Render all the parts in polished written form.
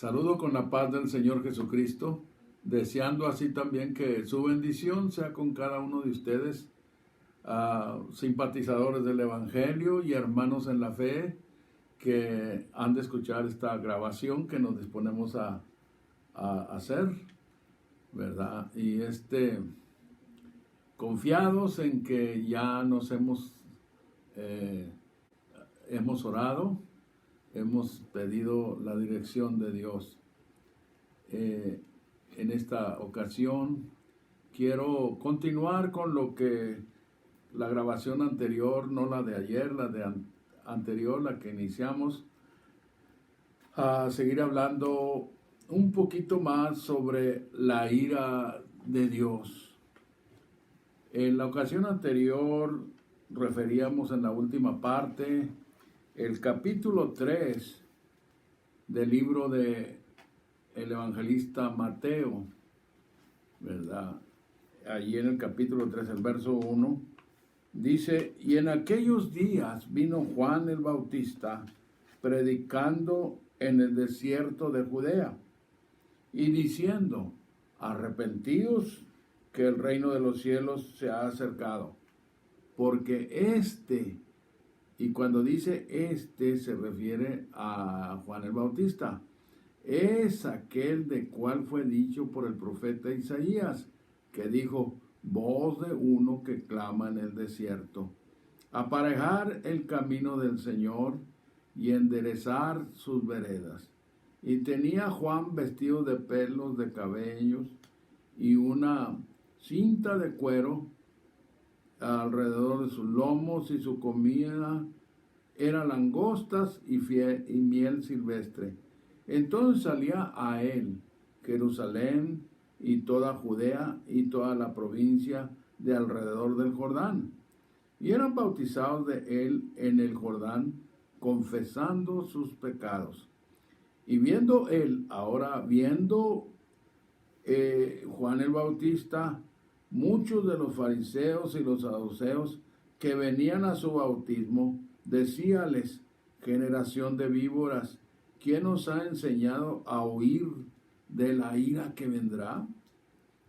Saludo con la paz del Señor Jesucristo, deseando así también que su bendición sea con cada uno de ustedes, simpatizadores del Evangelio y hermanos en la fe que han de escuchar esta grabación que nos disponemos a hacer, ¿verdad? Y confiados en que ya nos hemos orado, hemos pedido la dirección de Dios. En esta ocasión quiero continuar con lo que la grabación anterior, no la de ayer, la de anterior, la que iniciamos, a seguir hablando un poquito más sobre la ira de Dios. En la ocasión anterior referíamos en la última parte el capítulo 3 del libro de el evangelista Mateo, ¿verdad? Allí en el capítulo 3, el verso 1, dice: y en aquellos días vino Juan el Bautista predicando en el desierto de Judea y diciendo: arrepentíos, que el reino de los cielos se ha acercado, porque y cuando dice se refiere a Juan el Bautista, es aquel de cual fue dicho por el profeta Isaías, que dijo: voz de uno que clama en el desierto, aparejar el camino del Señor y enderezar sus veredas. Y tenía Juan vestido de pelos de cabellos y una cinta de cuero alrededor de sus lomos, y su comida era langostas y miel silvestre. Entonces salía a él Jerusalén y toda Judea y toda la provincia de alrededor del Jordán, y eran bautizados de él en el Jordán, confesando sus pecados. Y viendo Juan el Bautista, muchos de los fariseos y los saduceos que venían a su bautismo, decíales: generación de víboras, ¿quién os ha enseñado a huir de la ira que vendrá?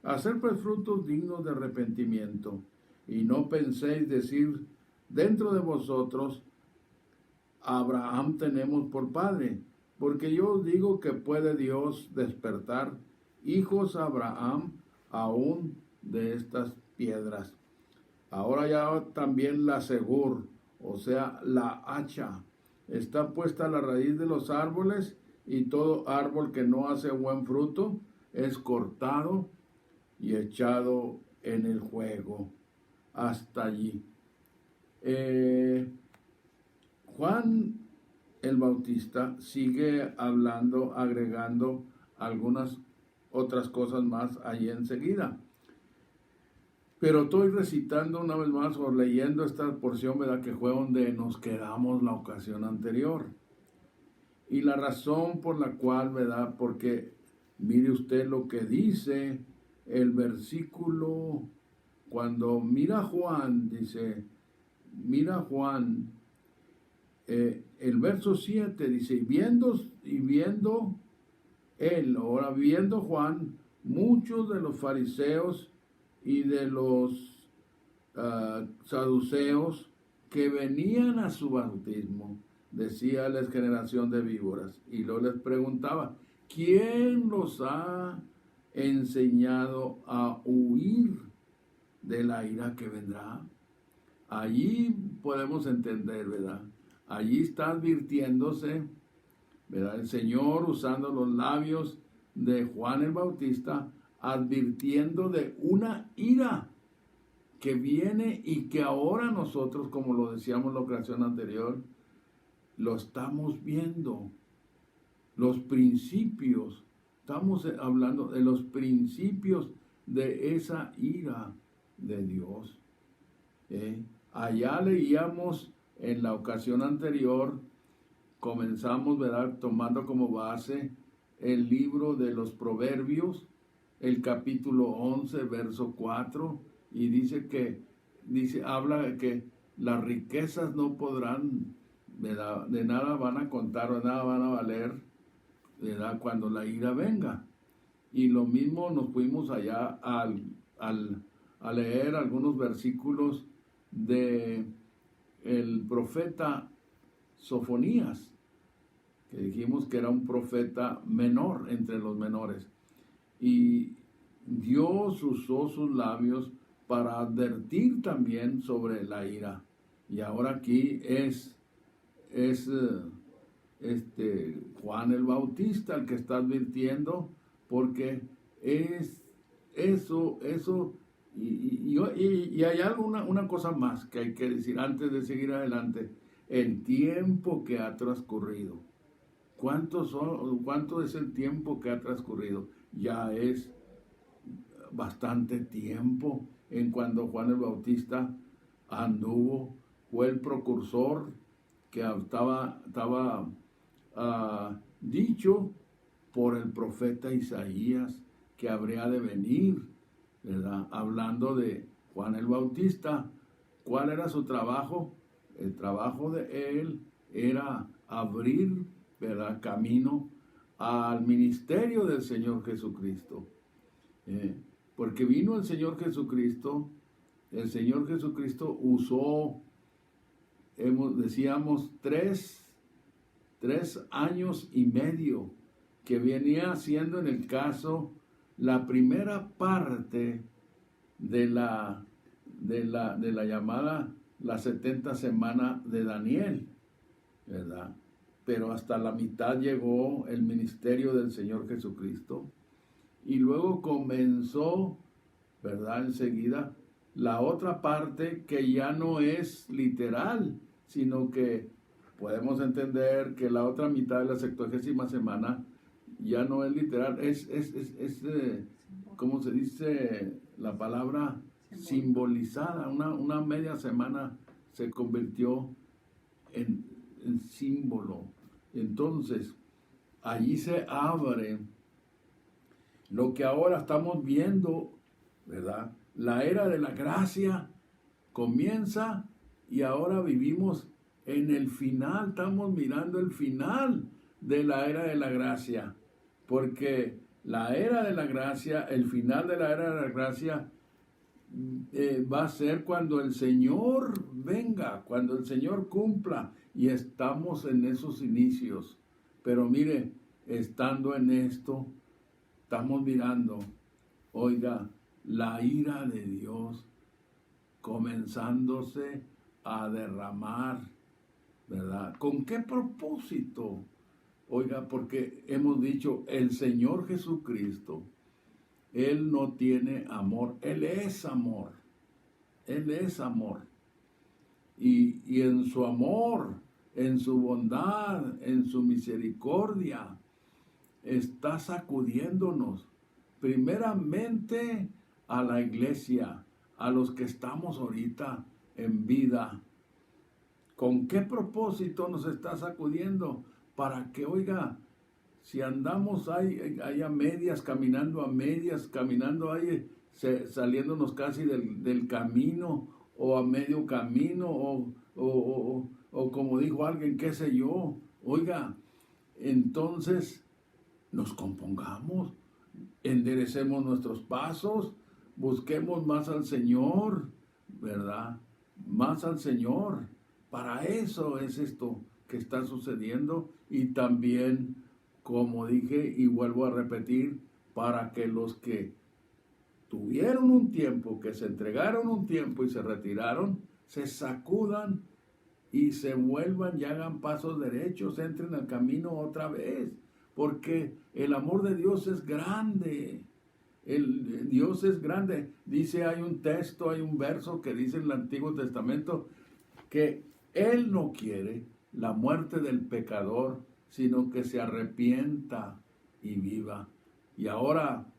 Hacer pues frutos dignos de arrepentimiento, y no penséis decir dentro de vosotros: Abraham tenemos por padre, porque yo os digo que puede Dios despertar hijos a Abraham aún de estas piedras. Ahora ya también la segur, o sea, la hacha, está puesta a la raíz de los árboles, y todo árbol que no hace buen fruto es cortado y echado en el fuego. Hasta allí. Juan el Bautista sigue hablando, agregando algunas otras cosas más allí enseguida. Pero estoy recitando una vez más o leyendo esta porción, ¿verdad?, que fue donde nos quedamos la ocasión anterior. Y la razón por la cual, ¿verdad?, porque mire usted lo que dice el versículo, cuando mira Juan, dice, el verso 7 dice: viendo Juan, muchos de los fariseos y de los saduceos que venían a su bautismo, decíales: generación de víboras. Y luego les preguntaba: ¿quién los ha enseñado a huir de la ira que vendrá? Allí podemos entender, ¿verdad? Allí está advirtiéndose, ¿verdad?, el Señor usando los labios de Juan el Bautista, advirtiendo de una ira que viene y que ahora nosotros, como lo decíamos en la ocasión anterior, lo estamos viendo. Los principios, estamos hablando de los principios de esa ira de Dios. Allá leíamos en la ocasión anterior, comenzamos, ¿verdad?, tomando como base el libro de los Proverbios, el capítulo 11, verso 4, y habla de que las riquezas no podrán, de nada van a contar o nada van a valer ¿verdad? Cuando la ira venga. Y lo mismo nos fuimos allá a leer algunos versículos de el profeta Sofonías, que dijimos que era un profeta menor entre los menores. Y Dios usó sus labios para advertir también sobre la ira. Y ahora aquí es Juan el Bautista el que está advirtiendo, porque es eso, y hay algo, una cosa más que hay que decir antes de seguir adelante. El tiempo que ha transcurrido. ¿Cuánto es el tiempo que ha transcurrido? Ya es bastante tiempo en cuando Juan el Bautista anduvo, fue el precursor que estaba dicho por el profeta Isaías que habría de venir, ¿verdad? Hablando de Juan el Bautista. ¿Cuál era su trabajo? El trabajo de él era abrir, ¿verdad?, camino al ministerio del Señor Jesucristo. Porque vino el Señor Jesucristo usó, decíamos, tres años y medio, que venía siendo en el caso la primera parte de la llamada la 70 semana de Daniel, ¿verdad? Pero hasta la mitad llegó el ministerio del Señor Jesucristo. Y luego comenzó, ¿verdad?, enseguida, la otra parte que ya no es literal, sino que podemos entender que la otra mitad de la 70ª semana ya no es literal, es ¿cómo se dice la palabra? Simbolizada. Una media semana se convirtió en símbolo. Entonces, allí se abre lo que ahora estamos viendo, ¿verdad? La era de la gracia comienza y ahora vivimos en el final, estamos mirando el final de la era de la gracia, porque la era de la gracia, el final de la era de la gracia va a ser cuando el Señor venga, cuando el Señor cumpla, y estamos en esos inicios. Pero mire, estando en esto, estamos mirando, oiga, la ira de Dios comenzándose a derramar, ¿verdad? ¿Con qué propósito? Oiga, porque hemos dicho, el Señor Jesucristo, Él no tiene amor, Él es amor, Él es amor. Y en su amor, en su bondad, en su misericordia, está sacudiéndonos, primeramente a la iglesia, a los que estamos ahorita en vida. ¿Con qué propósito nos está sacudiendo? Para que, oiga, si andamos ahí a medias, caminando ahí, saliéndonos casi del camino, o a medio camino, o como dijo alguien, qué sé yo, oiga, entonces nos compongamos, enderecemos nuestros pasos, busquemos más al Señor, ¿verdad? Más al Señor. Para eso es esto que está sucediendo, y también, como dije y vuelvo a repetir, para que los que tuvieron un tiempo, que se entregaron un tiempo y se retiraron, se sacudan y se vuelvan y hagan pasos derechos, entren al camino otra vez, porque el amor de Dios es grande. Dios es grande. Dice, hay un texto, hay un verso que dice en el Antiguo Testamento que Él no quiere la muerte del pecador, sino que se arrepienta y viva. Y ahora,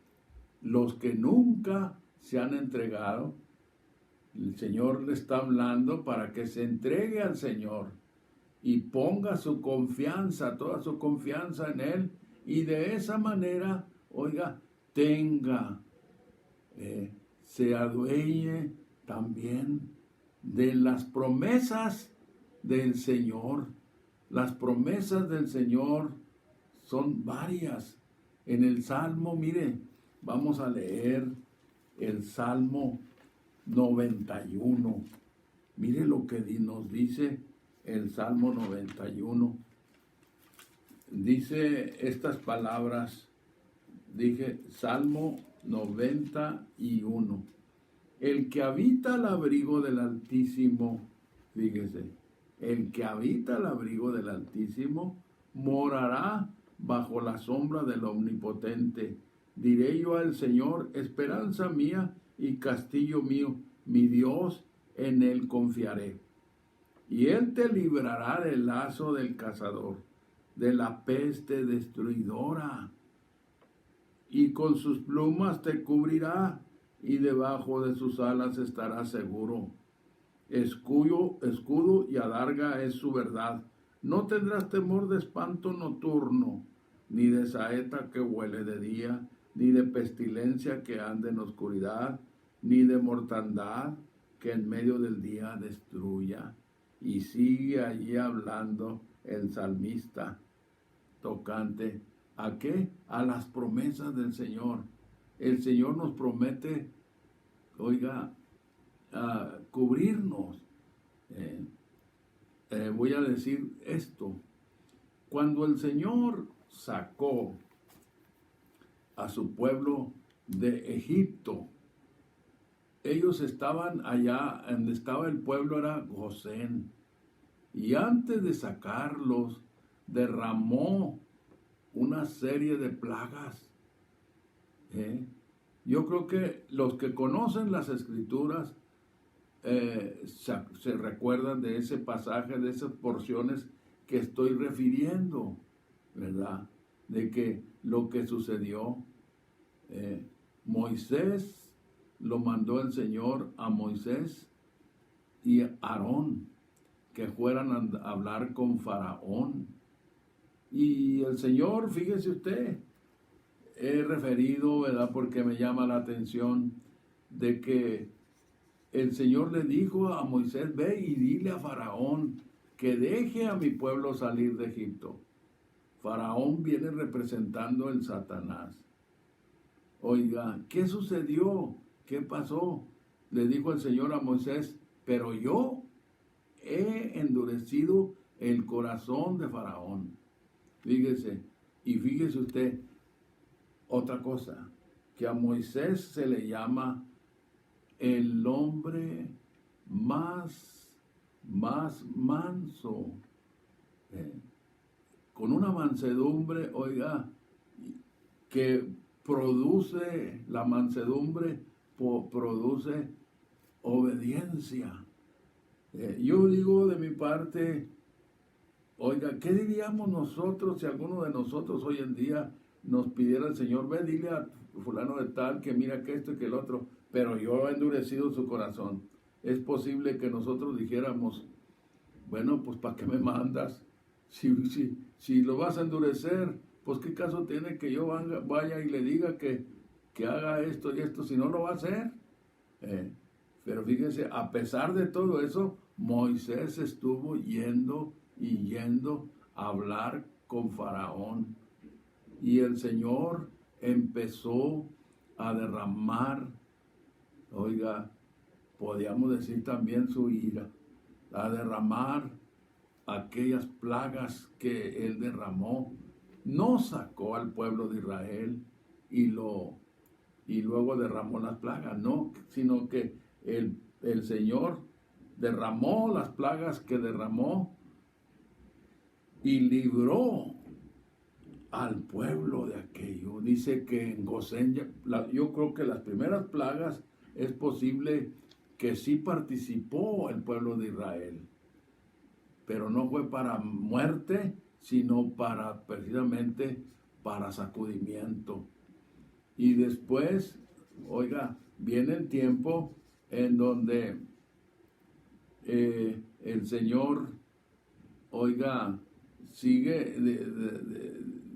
los que nunca se han entregado, el Señor le está hablando para que se entregue al Señor y ponga su confianza, toda su confianza en Él, y de esa manera, oiga, se adueñe también de las promesas del Señor. Las promesas del Señor son varias. En el Salmo, mire, vamos a leer el Salmo 91. Mire lo que nos dice el Salmo 91. Dice estas palabras, dije Salmo 91. El que habita al abrigo del Altísimo, fíjese, el que habita al abrigo del Altísimo morará bajo la sombra del Omnipotente. Diré yo al Señor, esperanza mía y castillo mío, mi Dios, en él confiaré. Y él te librará del lazo del cazador, de la peste destruidora. Y con sus plumas te cubrirá, y debajo de sus alas estarás seguro. Escudo y adarga es su verdad. No tendrás temor de espanto nocturno, ni de saeta que huele de día, ni de pestilencia que ande en oscuridad, ni de mortandad que en medio del día destruya. Y sigue allí hablando el salmista tocante. ¿A qué? A las promesas del Señor. El Señor nos promete, oiga, cubrirnos. Voy a decir esto. Cuando el Señor sacó a su pueblo de Egipto, ellos estaban allá, donde estaba el pueblo era Gosén. Y antes de sacarlos, derramó una serie de plagas. Yo creo que los que conocen las Escrituras se recuerdan de ese pasaje, de esas porciones que estoy refiriendo, ¿verdad? De que lo que sucedió, Moisés, lo mandó el Señor a Moisés y a Aarón, que fueran a hablar con Faraón. Y el Señor, fíjese usted, he referido, ¿verdad? Porque me llama la atención de que el Señor le dijo a Moisés, ve y dile a Faraón que deje a mi pueblo salir de Egipto. Faraón viene representando el Satanás. Oiga, ¿qué sucedió? ¿Qué pasó? Le dijo el Señor a Moisés, pero yo he endurecido el corazón de Faraón. Fíjese, y fíjese usted, otra cosa, que a Moisés se le llama el hombre más manso, con una mansedumbre, oiga, que produce, la mansedumbre produce obediencia. Yo digo de mi parte, oiga, ¿qué diríamos nosotros si alguno de nosotros hoy en día nos pidiera al Señor, ve, dile a fulano de tal que mira que esto y que el otro, pero yo he endurecido su corazón? Es posible que nosotros dijéramos, bueno, pues ¿para qué me mandas? Si lo vas a endurecer, pues ¿qué caso tiene que yo vaya y le diga que haga esto y esto, si no lo va a hacer? Pero fíjense, a pesar de todo eso, Moisés estuvo yendo a hablar con Faraón. Y el Señor empezó a derramar, oiga, podríamos decir también su ira, a derramar aquellas plagas que él derramó. No sacó al pueblo de Israel y luego derramó las plagas, no, sino que el Señor derramó las plagas que derramó y libró al pueblo de aquello. Dice que en Gosén, yo creo que las primeras plagas es posible que sí participó el pueblo de Israel, pero no fue para muerte, sino precisamente para sacudimiento. Y después, oiga, viene el tiempo en donde el Señor, oiga,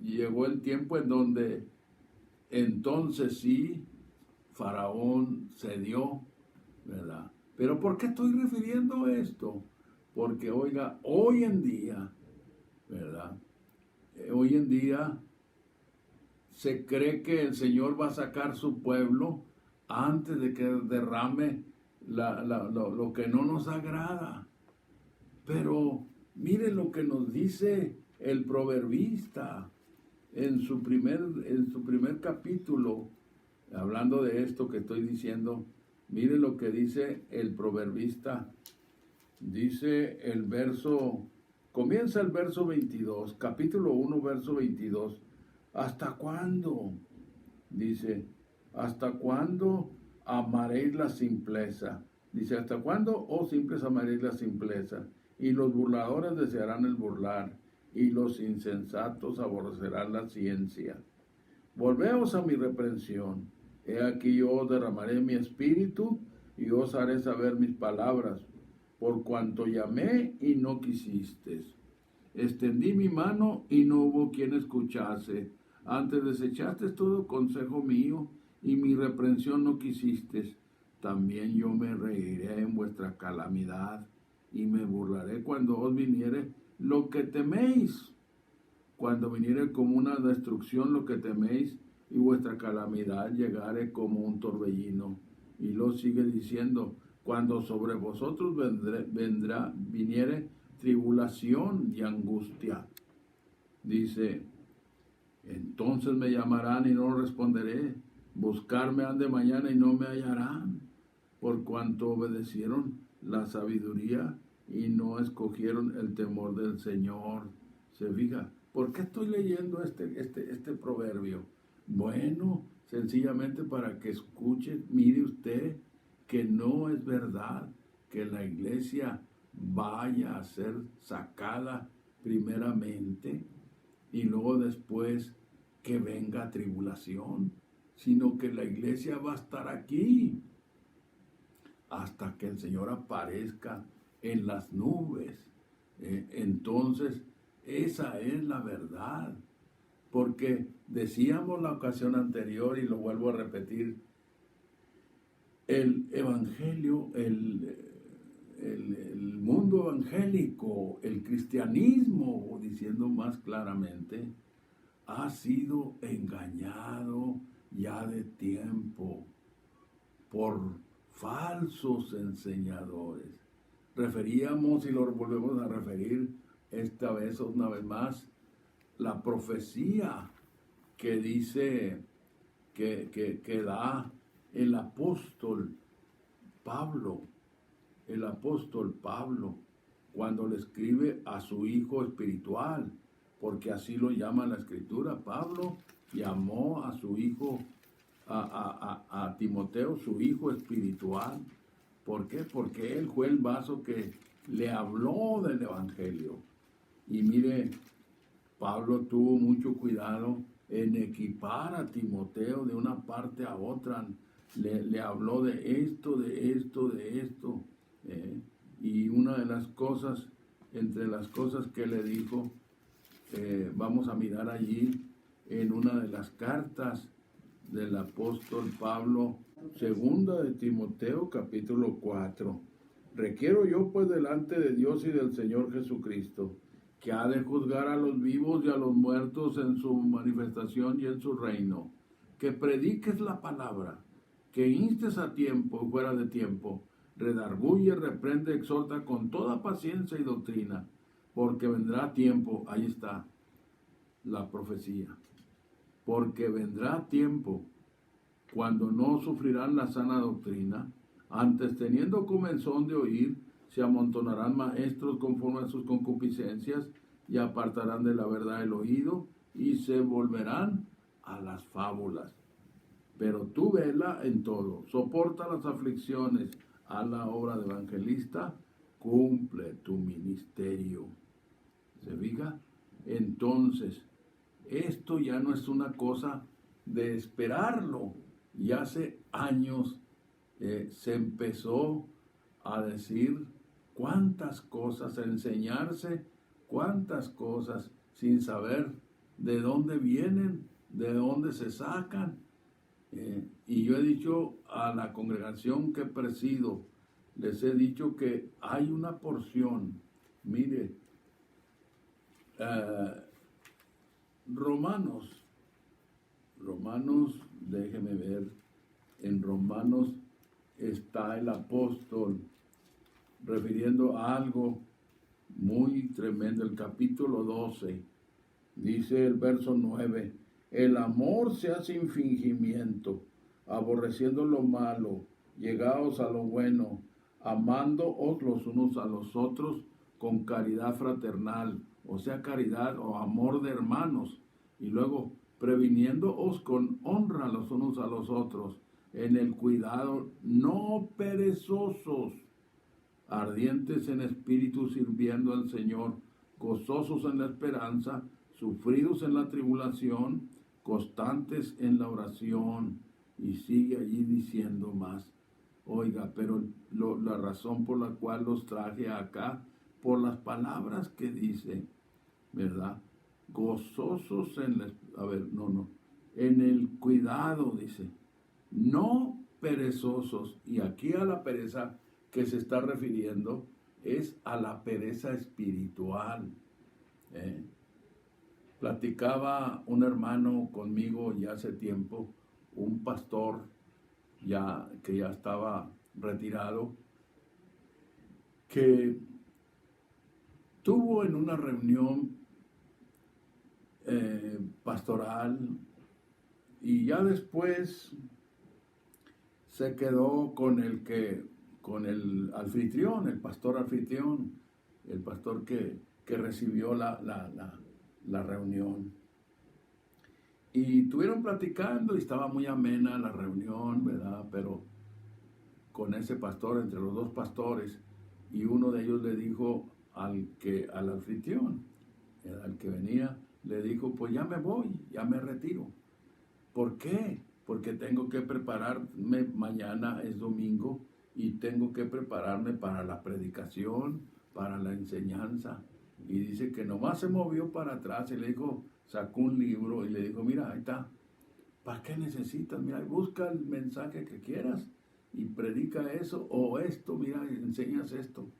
llegó el tiempo en donde entonces sí, Faraón cedió, ¿verdad? Pero ¿por qué estoy refiriendo esto? Porque, oiga, hoy en día, ¿verdad? hoy en día se cree que el Señor va a sacar su pueblo antes de que derrame lo que no nos agrada. Pero mire lo que nos dice el proverbista en su primer capítulo, hablando de esto que estoy diciendo. Mire lo que dice el proverbista. Dice comienza el verso 22, capítulo 1, verso 22. ¿Hasta cuándo? Dice, ¿hasta cuándo amaréis la simpleza? Dice, ¿hasta cuándo, oh simples, amaréis la simpleza? Y los burladores desearán el burlar, y los insensatos aborrecerán la ciencia. Volveos a mi reprensión. He aquí yo os derramaré mi espíritu, y os haré saber mis palabras, por cuanto llamé y no quisistes. Extendí mi mano y no hubo quien escuchase. Antes desechaste todo consejo mío, y mi reprensión no quisistes. También yo me reiré en vuestra calamidad, y me burlaré cuando os viniere lo que teméis. Cuando viniere como una destrucción lo que teméis, y vuestra calamidad llegare como un torbellino. Y lo sigue diciendo, cuando sobre vosotros viniere tribulación y angustia. Dice, entonces me llamarán y no responderé, buscarme han de mañana y no me hallarán, por cuanto obedecieron la sabiduría y no escogieron el temor del Señor. ¿Se fija? ¿Por qué estoy leyendo este proverbio? Bueno, sencillamente para que escuche, mire usted que no es verdad que la iglesia vaya a ser sacada primeramente y luego después que venga tribulación, sino que la iglesia va a estar aquí hasta que el Señor aparezca en las nubes. Entonces, esa es la verdad. Porque decíamos la ocasión anterior, y lo vuelvo a repetir, el evangelio, el mundo evangélico, el cristianismo, diciendo más claramente, ha sido engañado ya de tiempo por falsos enseñadores. Referíamos, y lo volvemos a referir esta vez, una vez más, la profecía que dice que da el apóstol Pablo, cuando le escribe a su hijo espiritual, porque así lo llama la escritura. Pablo llamó a su hijo, a Timoteo, su hijo espiritual. ¿Por qué? Porque él fue el vaso que le habló del evangelio. Y mire, Pablo tuvo mucho cuidado en equipar a Timoteo de una parte a otra. Le habló de esto. Y una de las cosas, entre las cosas que le dijo, vamos a mirar allí en una de las cartas del apóstol Pablo, segunda de Timoteo, capítulo 4. Requiero yo pues delante de Dios y del Señor Jesucristo, que ha de juzgar a los vivos y a los muertos en su manifestación y en su reino, que prediques la palabra, que instes a tiempo y fuera de tiempo, redarguye, reprende, exhorta con toda paciencia y doctrina, porque vendrá tiempo, ahí está la profecía, porque vendrá tiempo cuando no sufrirán la sana doctrina, antes teniendo comezón de oír, se amontonarán maestros conforme a sus concupiscencias y apartarán de la verdad el oído y se volverán a las fábulas. Pero tú vela en todo, soporta las aflicciones, a la obra de evangelista, cumple tu ministerio. ¿Se fija? Entonces, esto ya no es una cosa de esperarlo. Y hace años se empezó a decir cuántas cosas, a enseñarse cuántas cosas sin saber de dónde vienen, de dónde se sacan. Y yo he dicho a la congregación que presido, les he dicho que hay una porción, mire, Romanos, déjeme ver, en Romanos está el apóstol refiriendo a algo muy tremendo. El capítulo 12, dice el verso 9, el amor sea sin fingimiento, aborreciendo lo malo, llegaos a lo bueno, amándoos los unos a los otros con caridad fraternal, o sea, caridad o amor de hermanos, y luego previniéndoos con honra los unos a los otros, en el cuidado, no perezosos, ardientes en espíritu, sirviendo al Señor, gozosos en la esperanza, sufridos en la tribulación, constantes en la oración. Y sigue allí diciendo más. Oiga, pero la razón por la cual los traje acá, por las palabras que dice, ¿verdad? Gozosos en la, en el cuidado, dice, no perezosos. Y aquí a la pereza que se está refiriendo es a la pereza espiritual. Platicaba un hermano conmigo ya hace tiempo, un pastor que ya estaba retirado, que tuvo en una reunión pastoral y ya después se quedó con el anfitrión, el pastor anfitrión, el pastor que recibió la reunión. Y estuvieron platicando y estaba muy amena la reunión, ¿verdad? Pero con ese pastor, entre los dos pastores, y uno de ellos le dijo al anfitrión, al que venía, le dijo, pues ya me voy, ya me retiro. ¿Por qué? Porque tengo que prepararme, mañana es domingo, y tengo que prepararme para la predicación, para la enseñanza. Y dice que nomás se movió para atrás y le dijo, sacó un libro y le dijo, mira, ahí está, ¿para qué necesitas? Mira, busca el mensaje que quieras y predica eso o esto, mira, enseñas esto,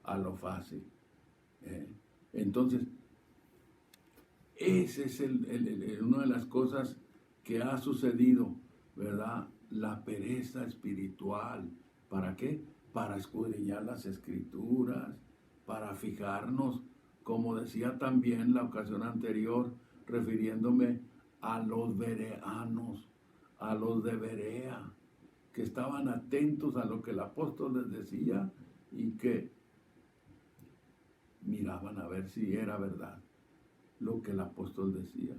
a lo fácil. Entonces, ese es una de las cosas que ha sucedido, ¿verdad? La pereza espiritual. ¿Para qué? Para escudriñar las escrituras, para fijarnos, como decía también la ocasión anterior, refiriéndome a los bereanos, a los de Berea, que estaban atentos a lo que el apóstol les decía y que miraban a ver si era verdad lo que el apóstol decía.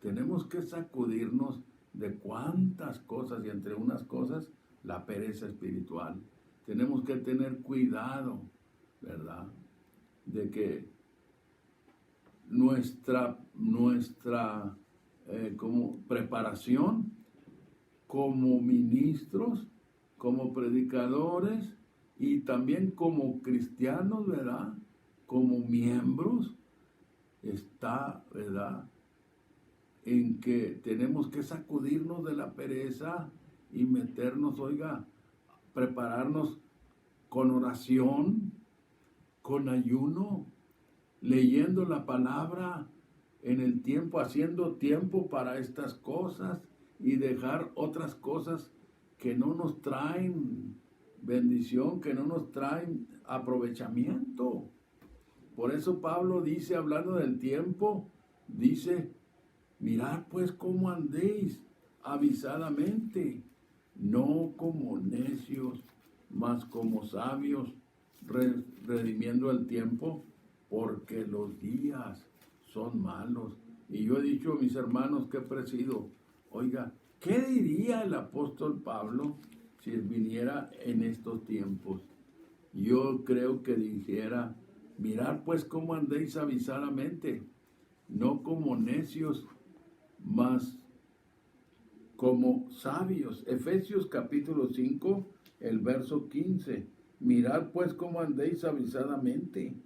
Tenemos que sacudirnos de cuántas cosas, y entre unas cosas, la pereza espiritual. Tenemos que tener cuidado, ¿verdad? De que nuestra como preparación como ministros, como predicadores y también como cristianos, ¿verdad? Como miembros, está, ¿verdad?, en que tenemos que sacudirnos de la pereza y meternos, oiga, prepararnos con oración, con ayuno, leyendo la palabra en el tiempo, haciendo tiempo para estas cosas y dejar otras cosas que no nos traen bendición, que no nos traen aprovechamiento. Por eso Pablo dice, hablando del tiempo, dice, mirad pues cómo andéis avisadamente, no como necios, mas como sabios, redimiendo el tiempo, porque los días son malos. Y yo he dicho a mis hermanos que presido, oiga, ¿qué diría el apóstol Pablo si viniera en estos tiempos? Yo creo que dijera, mirad pues cómo andéis avisadamente, no como necios, mas como sabios. Efesios capítulo 5, el verso 15. Mirad pues cómo andéis avisadamente,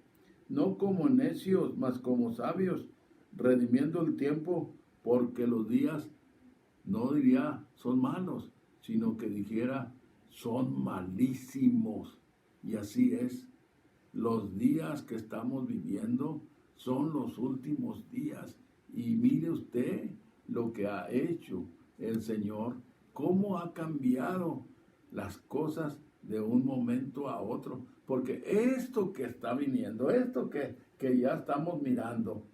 no como necios, mas como sabios, redimiendo el tiempo, porque los días, no diría son malos, sino que dijera son malísimos. Y así es. Los días que estamos viviendo son los últimos días Y mire usted lo que ha hecho el Señor, cómo ha cambiado las cosas de un momento a otro. Porque esto que está viniendo, esto que ya estamos mirando,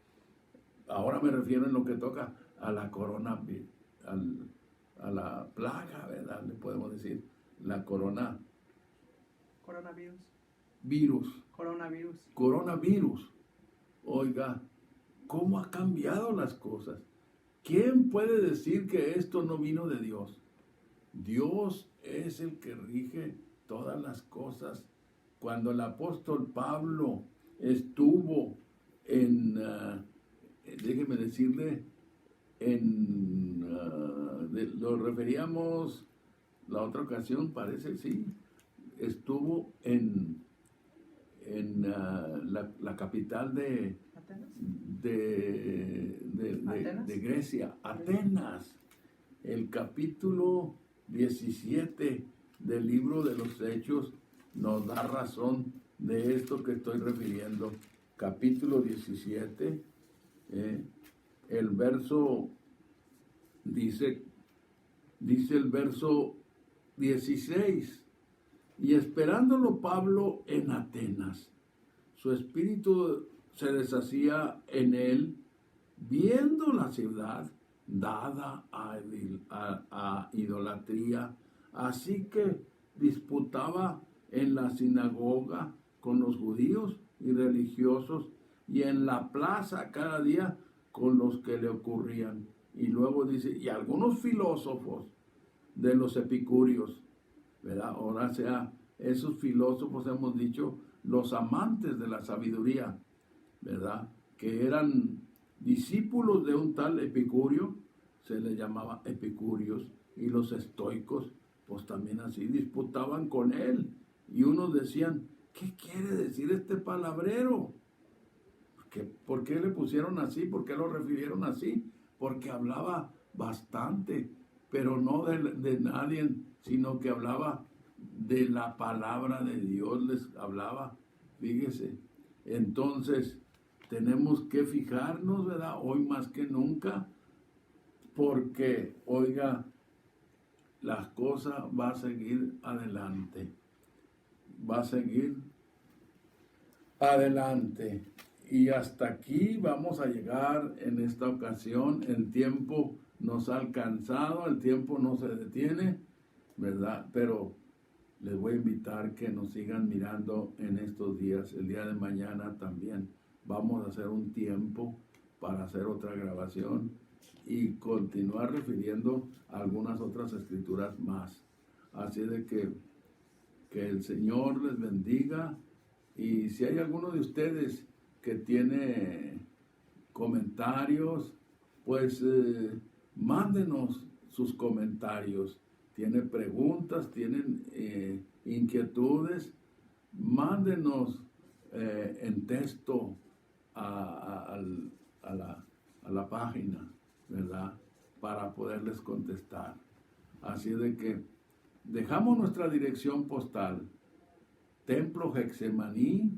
ahora me refiero en lo que toca a la corona, a la plaga, ¿verdad? Le podemos decir, la coronavirus. Coronavirus. Oiga, ¿cómo ha cambiado las cosas? ¿Quién puede decir que esto no vino de Dios? Dios es el que rige todas las cosas. Cuando el apóstol Pablo estuvo déjeme decirle, lo referíamos la otra ocasión, parece, sí, estuvo en la capital de Grecia, Atenas, el capítulo 17 del libro de los Hechos nos da razón de esto que estoy refiriendo. Capítulo 17, el verso, dice el verso 16, y esperándolo Pablo en Atenas, su espíritu se deshacía en él, viendo la ciudad dada a idolatría, así que disputaba en la sinagoga con los judíos y religiosos, y en la plaza cada día con los que le ocurrían. Y luego dice, y algunos filósofos de los epicúreos, ¿verdad? Ahora sea, esos filósofos hemos dicho, los amantes de la sabiduría, ¿verdad? Que eran discípulos de un tal Epicurio, se les llamaba epicúreos, y los estoicos, pues también así, disputaban con él. Y unos decían, ¿qué quiere decir este palabrero? ¿Por qué le pusieron así? ¿Por qué lo refirieron así? Porque hablaba bastante, pero no de nadie, sino que hablaba de la palabra de Dios, les hablaba, fíjese. Entonces, tenemos que fijarnos, ¿verdad? Hoy más que nunca, porque, oiga, la cosa va a seguir adelante. Va a seguir adelante. Y hasta aquí vamos a llegar en esta ocasión. El tiempo nos ha alcanzado, el tiempo no se detiene, ¿verdad? Pero les voy a invitar que nos sigan mirando en estos días. El día de mañana también vamos a hacer un tiempo para hacer otra grabación y continuar refiriendo a algunas otras escrituras más. Así de que el Señor les bendiga. Y si hay alguno de ustedes que tiene comentarios, pues mándenos sus comentarios. Tiene preguntas, tienen inquietudes, mándenos en texto a la página, ¿verdad? Para poderles contestar. Así de que dejamos nuestra dirección postal: Templo Getsemaní,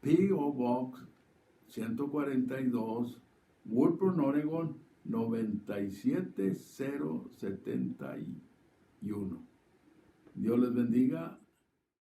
P.O. Box 142, Woodburn, Oregon 97071. Dios les bendiga.